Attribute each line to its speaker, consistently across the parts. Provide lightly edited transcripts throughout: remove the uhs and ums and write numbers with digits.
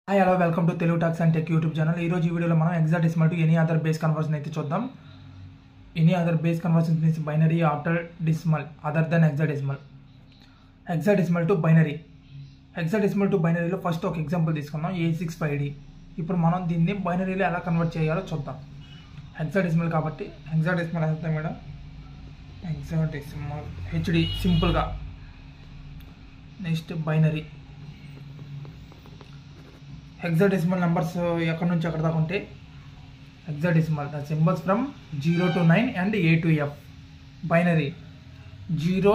Speaker 1: Hi hello welcome to Telugu Talks and Tech YouTube channel. ఈ రోజు ఈ వీడియోలో మనం hexadecimal to any other base conversion అయితే చూద్దాం. Any other base conversion means binary after decimal other than hexadecimal. Hexadecimal to binary. Hexadecimal to బైనరీలో first ఒక example తీసుకుందాం, A65D. ఇప్పుడు మనం దీన్ని బైనరీలో ఎలా కన్వర్ట్ చేయాలో చూద్దాం. హెక్సాడెసిమల్ కాబట్టి హెక్సాడెసిమల్ ఎంత మేడం? హెక్సాడెసిమల్ HD సింపుల్గా. Next binary. హెక్సాడెసిమల్ నెంబర్స్ ఎక్కడి నుంచి ఎక్కడ దాకా ఉంటే hexadecimal the symbols from 0 to 9 and A to F. Binary 0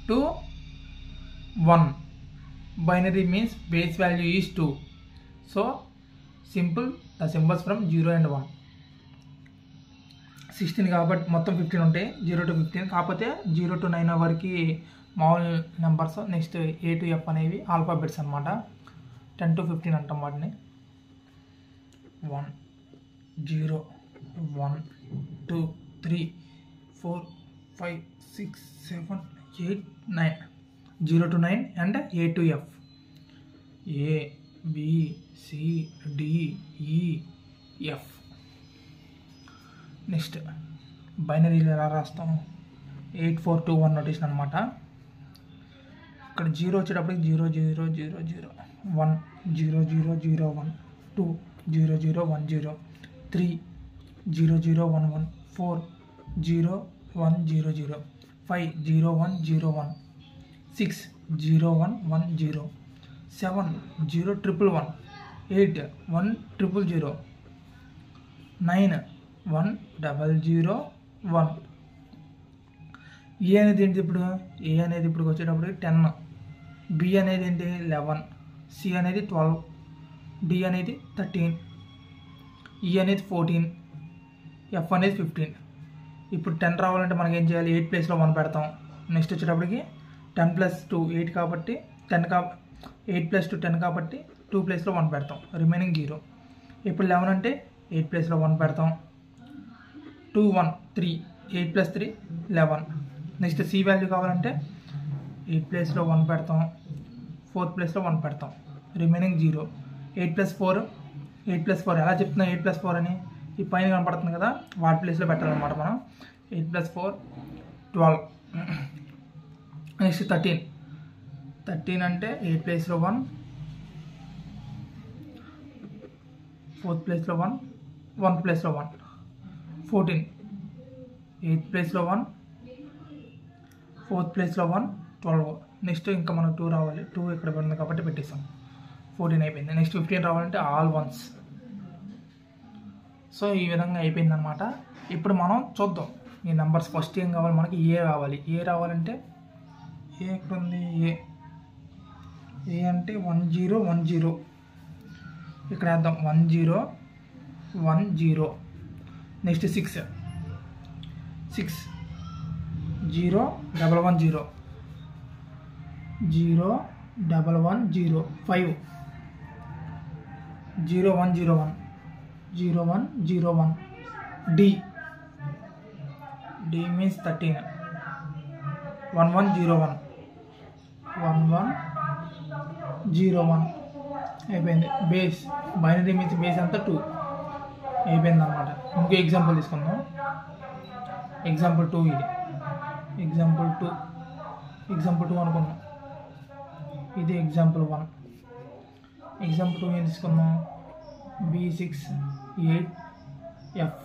Speaker 1: to 1. Binary means base value is 2. So simple the symbols from 0 and 1. 16 కాబట్టి మొత్తం 15 ఉంటాయి, 0 to 15. కాకపోతే 0 to 9 వరకు మామూలు numbers. Next A to F అనేవి ఆల్ఫాబెట్స్ అనమాట. 10 to 15 అంటాం వాటిని. 1 0 1 2 3 4 5 6 7 8 9. 0 to 9 and A to F. A B C D E F. Next బైనరీలో ఎలా రాస్తాం? 8 4 2 1 నోటేషన్ అనమాట. ఇక్కడ 0 వచ్చేటప్పటికి 0 0 0 0 1 0 0 0 1 2 0 0 1 0 3 0 0 1 1 4 0 1 0 0 5 0 1 0 1 6 0 1 1 0 7 0 1 1 8 1 0 0 9 1 0 1. ఏ అనేది ఏంటి ఇప్పుడు? ఏ అనేది ఇప్పుడు వచ్చేటప్పటికి 10. బి అనేది ఏంటి? 11. సి అనేది 12. డి అనేది 13. ఈ అనేది 14. ఎఫ్ అనేది 15. ఇప్పుడు 10 రావాలంటే మనకి ఏం చేయాలి? 8 ప్లేస్లో 1 పెడతాం. నెక్స్ట్ వచ్చేటప్పటికి 10 + 2 8 కాబట్టి 8 + 2 10 కాబట్టి 2 ప్లేస్లో 1 పెడతాం, రిమైనింగ్ 0. ఇప్పుడు 11 అంటే 8 ప్లేస్లో 1 పెడతాం. 2 1 3 8 + 3 11. నెక్స్ట్ సి వాల్యూ కావాలంటే 8 ప్లేస్లో 1 పెడతాం, 4th ప్లేస్లో 1 పెడతాం, రిమైనింగ్ 0. 8 + 4 ఎలా చెప్తున్నా? 8 + 4 అని ఈ పైన కనపడుతుంది కదా, వాటి ప్లేస్లో పెట్టాలన్నమాట మనం. 8 + 4 12. నెక్స్ట్ 13 అంటే 8 ప్లేస్లో 1, 4th ప్లేస్లో 1, 1th ప్లేస్లో 1. 14 8th ప్లేస్లో 1, 4th ప్లేస్లో 1, 12. నెక్స్ట్ ఇంకా మనకు 2 రావాలి. 2 ఇక్కడ పడింది కాబట్టి పెట్టేస్తాం. 14 అయిపోయింది. నెక్స్ట్ 15 రావాలంటే ఆల్ వన్స్. సో ఈ విధంగా అయిపోయింది అనమాట. ఇప్పుడు మనం చూద్దాం ఈ నెంబర్స్. ఫస్ట్ ఏం కావాలి మనకి? ఏ కావాలి. ఏ రావాలంటే ఏ ఎక్కడ ఉంది? ఏ అంటే 1 0 1 0. ఇక్కడ వేద్దాం 1 0 1 0. నెక్స్ట్ 6 0 1 1 0 0 1 1 0. 5 0 1 0 1 0 1 0 1. D means 13. 1 1 0 1 1 1 0 1 అయిపోయింది. బేస్ బైనరీ మీన్స్ బేస్ అంతా 2 అయిపోయింది అనమాట. ఇంకో ఎగ్జాంపుల్ తీసుకుందాం. ఎగ్జాంపుల్ 2 ఇది. ఎగ్జాంపుల్ 2 అనుకున్నాం. ఇది ఎగ్జాంపుల్ 1. ఎగ్జాంపుల్ 2 ఏం తీసుకున్నాం? B6 8 F.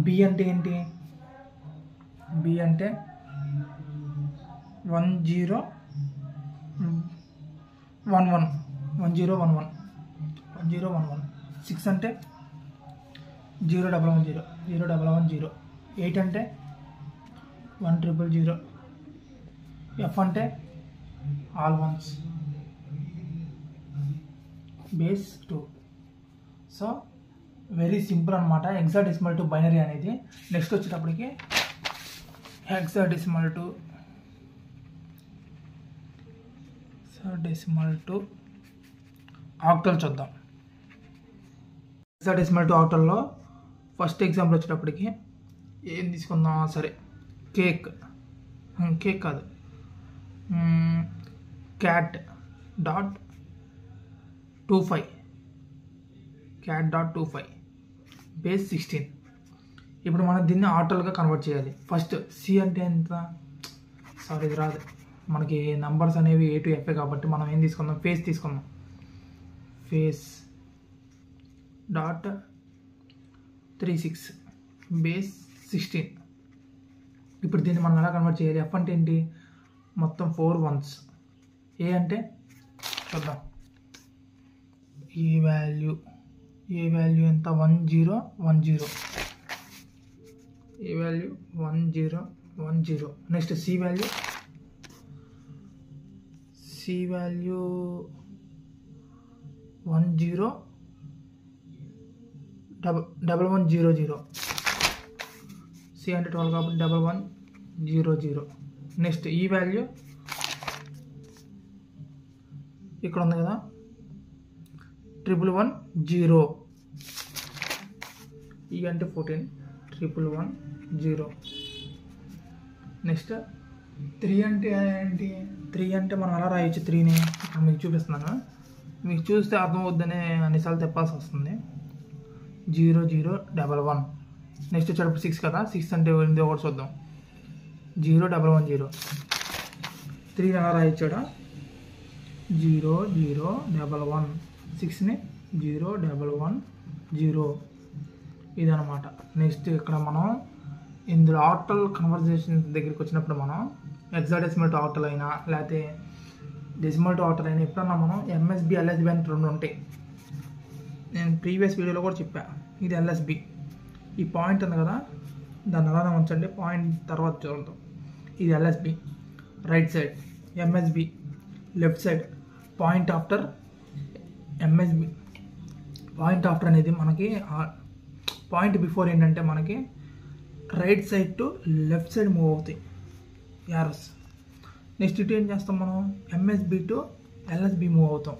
Speaker 1: బి అంటే ఏంటి? బి అంటే 1 0 1 1 1 0 1 1 1 0 1 1. 6 అంటే 0 1 1 0 0 1 1 0. 8 అంటే 1 0 0. F అంటే all once. Base 2. So very simple అనమాట హెక్సాడెసిమల్ టు బైనరీ అనేది. నెక్స్ట్ వచ్చేటప్పటికి హెక్సాడెసిమల్ టు ఆక్టల్ చూద్దాం. హెక్సాడెసిమల్ టు ఆక్టల్లో ఫస్ట్ ఎగ్జాంపుల్ వచ్చేటప్పటికి ఏం తీసుకుందాం? సరే, కేక్ కాదు, cat dot 25 cat.25 బేస్ 16. ఇప్పుడు మనం దీన్ని ఆర్టల్గా కన్వర్ట్ చేయాలి. ఫస్ట్ సి అంటే ఎంత, సారీ ఇది రాదు, మనకి నంబర్స్ అనేవి A to F కాబట్టి మనం ఏం తీసుకుందాం, ఫేస్ తీసుకుందాం. Face dot 36 base 16. ఇప్పుడు దీన్ని మనం ఎలా కన్వర్ట్ చేయాలి, ఎఫ్ అంటే ఏంటి, మొత్తం 4 ones, ఏ అంటే చూద్దాం, ఏ వాల్యూ ఎంత 1010, A value 1010. Next C value 1100. C అంటే 12 కాబట్టి 1100. నెక్స్ట్ ఈ వాల్యూ ఇక్కడ ఉంది కదా 1110. ఈ అంటే 14 1110. నెక్స్ట్ 3 అంటే ఏంటి, 3 అంటే మనం ఎలా రాయొచ్చు, 3ని ఇప్పుడు మీకు చూపిస్తున్నాను, మీకు చూస్తే అర్థమవుద్దనే అన్నిసార్లు తెప్పాల్సి వస్తుంది. 0011. నెక్స్ట్ వచ్చేటప్పుడు 6 కదా, 6 అంటే ఏందో ఒకటి చూద్దాం, 0110. 3 ఎలా రాయొచ్చాడా 0011, 6ని 0110 ఇదనమాట. నెక్స్ట్ ఇక్కడ మనం ఇందులో ఆక్టల్ కన్వర్జేషన్ దగ్గరికి వచ్చినప్పుడు మనం హెక్సాడెసిమల్ టు ఆక్టల్ అయినా లేకపోతే డెసిమల్ టు ఆక్టల్ అయినా ఎప్పుడన్నా మనం ఎంఎస్బి ఎల్ఎస్బి అని 2 ఉంటాయి. నేను ప్రీవియస్ వీడియోలో కూడా చెప్పా, ఇది ఎల్ఎస్బి. ఈ పాయింట్ ఉంది కదా, దాన్ని అలానే ఉంచండి, పాయింట్ తర్వాత చూద్దాం. ఇది LSB right side, MSB left side. Point after MSB, point after అనేది మనకి పాయింట్ బిఫోర్ ఏంటంటే మనకి right side to left side move అవుతాయి యారోస్. నెక్స్ట్ ఇటు ఏం చేస్తాం మనం, ఎంఎస్బి టు ఎల్ఎస్బి మూవ్ అవుతాం.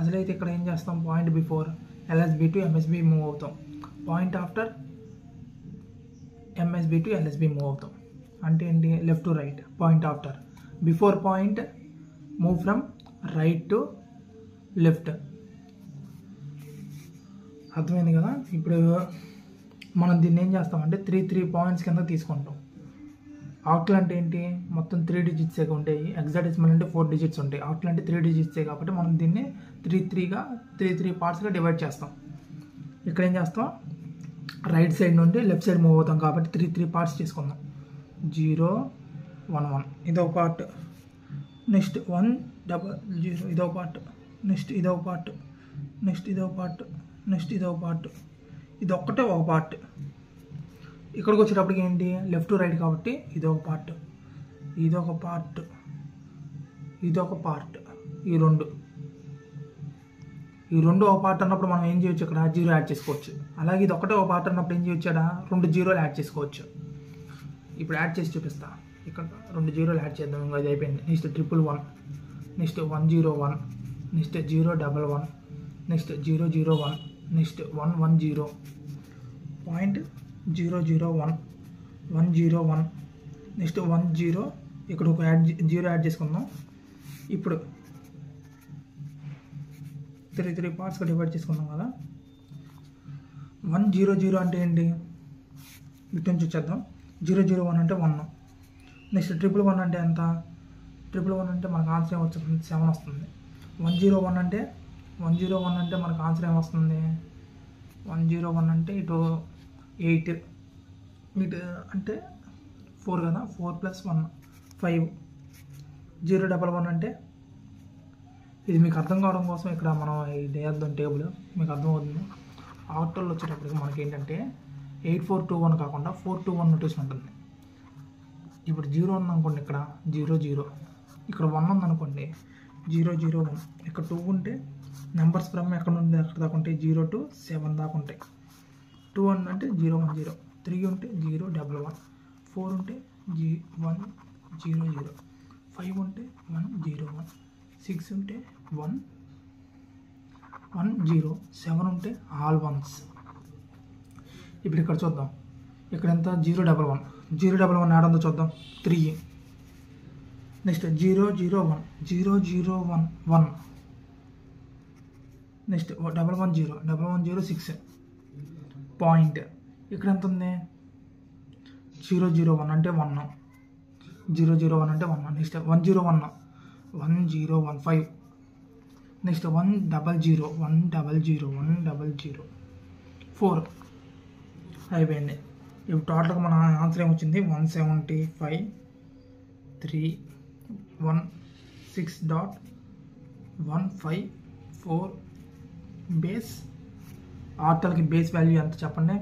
Speaker 1: అసలైతే ఇక్కడ ఏం చేస్తాం, point before LSB to MSB move అవుతాం, point after MSB to LSB move అవుతాం. అంటే ఏంటి, left to right, point after before point move from right to left. అర్థమైంది కదా. ఇప్పుడు మనం దీన్ని ఏం చేస్తామంటే 3 పాయింట్స్ కింద తీసుకుంటాం. ఆక్టల్ అంటే ఏంటి, మొత్తం 3 digits ఉంటాయి, హెక్సాడెసిమల్ అంటే 4 digits ఉంటాయి. ఆక్టల్ అంటే 3 digits కాబట్టి మనం దీన్ని 3 పార్ట్స్గా డివైడ్ చేస్తాం. ఇక్కడ ఏం చేస్తాం, రైట్ సైడ్ నుండి లెఫ్ట్ సైడ్ మూవ్ అవుతాం కాబట్టి 3 పార్ట్స్ తీసుకుందాం. 011 ఇదొక పార్ట్, నెక్స్ట్ 100 ఇదొక పార్ట్, నెక్స్ట్ ఇదొక పార్ట్, నెక్స్ట్ ఇదొక పార్ట్, నెక్స్ట్ ఇదొక పార్ట్. ఇది ఒక్కటే ఒక పార్ట్. ఇక్కడికి వచ్చేటప్పటికి ఏంటి, లెఫ్ట్ టు రైట్ కాబట్టి ఇదొక పార్ట్, ఇదొక పార్ట్, ఇదొక పార్ట్. ఈ రెండు ఒక పార్ట్ అన్నప్పుడు మనం ఏం చేయొచ్చు, ఇక్కడ 0 యాడ్ చేసుకోవచ్చు. అలాగే ఇది ఒకటే ఒక పార్ట్ అన్నప్పుడు ఏం చేయొచ్చు, 2 zeros యాడ్ చేసుకోవచ్చు. ఇప్పుడు యాడ్ చేసి చూపిస్తా. ఇక్కడ 2 zeros యాడ్ చేద్దాం, ఇంకా అది అయిపోయింది. Next 111, next 101, next 011, next 001, next 110, point 001, 101, next 10. ఇక్కడ ఒక 0 యాడ్ చేసుకుందాం. ఇప్పుడు 3 పార్ట్స్గా డివైడ్ చేసుకున్నాం కదా. 100 అంటే ఏంటి, ఇటు నుంచి వచ్చేద్దాం. 001 అంటే 1. నెక్స్ట్ 111 అంటే ఎంత, 111 అంటే మనకు ఆన్సర్ ఏమొస్తుంది, 7 వస్తుంది. 101 అంటే మనకు ఆన్సర్ ఏమొస్తుంది, 101 అంటే ఇటు 8, ఇటు అంటే 4 కదా, 4 + 1 5. 011 అంటే ఇది మీకు అర్థం కావడం కోసం ఇక్కడ మనం ఇది వేద్దాం టేబుల్, మీకు అర్థమవుతుంది. ఆక్టల్ వచ్చేటప్పటికి మనకి ఏంటంటే 8421 కాకుండా 421 నోటేషన్ ఉంటుంది. ఇప్పుడు 0 ఉందనుకోండి, ఇక్కడ 00, ఇక్కడ 1 ఉందనుకోండి 001, ఇక్కడ 2 ఉంటే నెంబర్స్ ఫ్రమ్ ఎక్కడ నుండి ఎక్కడ దాకా ఉంటాయి, 0 to 7 దాకా ఉంటాయి. 2 అంటే 010, 3 ఉంటే 011, 4 ఉంటే 100, 5 ఉంటే 101, 6 ఉంటే 110, 7 ఉంటే ఆల్ వన్స్. ఇప్పుడు ఇక్కడ చూద్దాం, ఇక్కడ ఎంత 011 యాడ్ ఉందో చూద్దాం. 3. నెక్స్ట్ 001, 1. నెక్స్ట్ 110 పాయింట్ ఇక్కడ ఎంత ఉంది 001 అంటే 1 001 అంటే 1 నెక్స్ట్ 101 1015 నెక్స్ట్ 100 4 అయిపోయింది. ఇప్పుడు టోటల్గా మన ఆన్సర్ ఏమొచ్చింది 175,316.154 బేస్. ఆర్టల్కి బేస్ వాల్యూ ఎంత చెప్పండి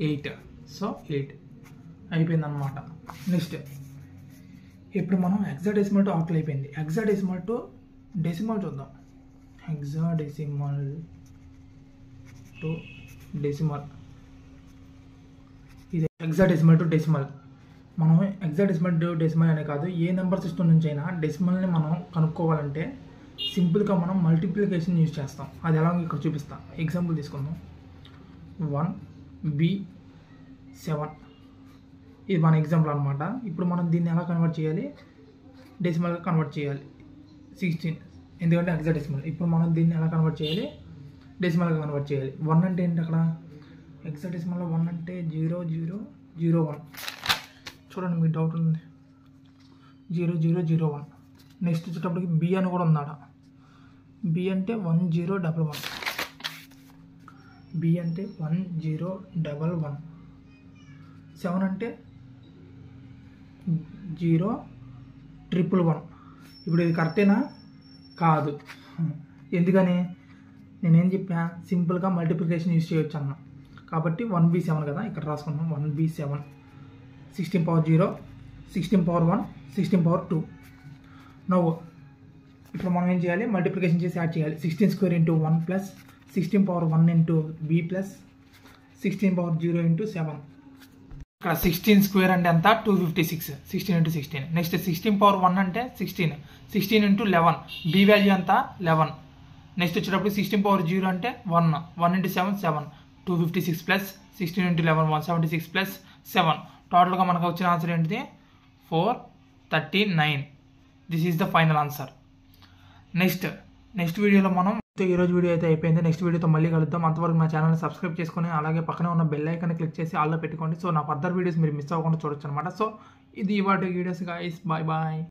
Speaker 1: 8. సో 8 అయిపోయిందన్నమాట. నెక్స్ట్ ఇప్పుడు మనం హెక్సాడెసిమల్ టు ఆక్టల్ అయిపోయింది. హెక్సాడెసిమల్ టు డెసిమల్ చూద్దాం. హెక్సాడెసిమల్ టు డెసిమల్ ఇది హెక్సాడెసిమల్ టు డెసిమల్. మనం హెక్సాడెసిమల్ టు డెసిమల్ అనే కాదు, ఏ నెంబర్ సిస్టమ్ నుంచి అయినా డెసిమల్ని మనం కనుక్కోవాలంటే సింపుల్గా మనం మల్టిప్లికేషన్ యూజ్ చేస్తాం. అది ఎలా ఇక్కడ చూపిస్తాం. ఎగ్జాంపుల్ తీసుకుందాం. 1B7 ఇది మన ఎగ్జాంపుల్ అనమాట. ఇప్పుడు మనం దీన్ని ఎలా కన్వర్ట్ చేయాలి, డెసిమల్గా కన్వర్ట్ చేయాలి 16, ఎందుకంటే హెక్సాడెసిమల్. ఇప్పుడు మనం దీన్ని ఎలా కన్వర్ట్ చేయాలి, డెసిమల్గా కన్వర్ట్ చేయాలి. 1 అంటే ఏంటి అక్కడ హెక్సాడెసిమల్లో 1 అంటే 0001. చూడండి మీకు డౌట్ ఉంది 0001. నెక్స్ట్ వచ్చేటప్పటికి బి అని కూడా ఉందాడ. బి అంటే 1011. బి అంటే 1011. 7 అంటే 0111. ఇప్పుడు ఇది కరెక్టేనా కాదు, ఎందుకని నేనేం చెప్పా సింపుల్గా మల్టిప్లికేషన్ యూజ్ చేయొచ్చు అన్న. కాబట్టి 1B7 కదా, ఇక్కడ రాసుకుందాం 1B7 16 power 0 16 power 1 16 power 2. నవ్వు ఇప్పుడు మనం ఏం చేయాలి, మల్టిప్లికేషన్ చేసి యాడ్ చేయాలి. 16 square into 1 plus 16 power 1 into B plus 16 power 0 into 7. ఇక్కడ 16 స్క్వేర్ అంటే ఎంత 256, 16 into 16. నెక్స్ట్ 16 power 1 అంటే 16 16 into 11. బి వాల్యూ ఎంత 11. నెక్స్ట్ వచ్చేటప్పుడు 16 power 0 అంటే 1 into 7 7 256 ప్లస్ 16 into 11 176 ప్లస్ 7. టోటల్గా మనకు వచ్చిన ఆన్సర్ ఏంటిది 439. This is the final answer. Next వీడియోలో మనం ఈరోజు వీడియో అయితే అయిపోయింది. నెక్స్ట్ వీడియోతో మళ్ళీ కలుద్దాం. అంతవరకు మా ఛానల్ని సబ్స్క్రైబ్ చేసుకొని అలాగే పక్కనే ఉన్న బెల్ ఐకాన్ని క్లిక్ చేసి ఆల్లో పెట్టుకోండి. సో నా ఫర్దర్ వీడియోస్ మీరు మిస్ అవ్వకుండా చూడొచ్చు అనమాట. సో ఇది ఇవాటి వీడియోస్ గైస్. Bye bye.